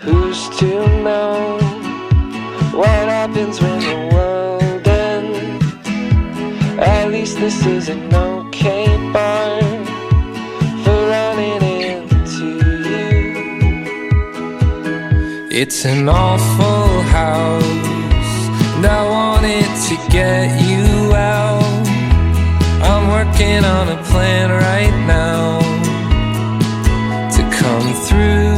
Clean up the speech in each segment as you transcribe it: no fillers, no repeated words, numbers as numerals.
Who's to know what happens when the world ends? At least this is an okay bar for running into you. It's an awful house, and I wanted to get you out. I'm working on a plan right now to come through.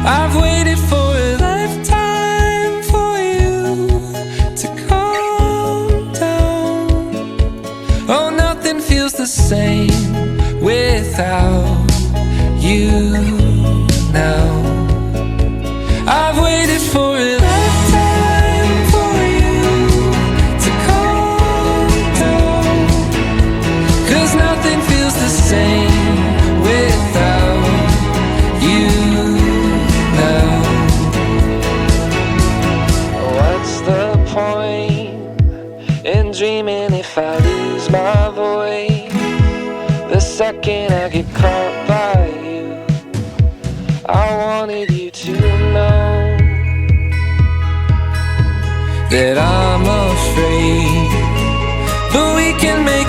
I've waited for a lifetime for you to calm down. Oh, nothing feels the same without you now. I've waited for a lifetime for you to calm down, 'cause nothing feels the same without you now. What's the point in dreaming if I lose my voice? The second I get caught by you, I wanted you to know that I'm afraid, but we can make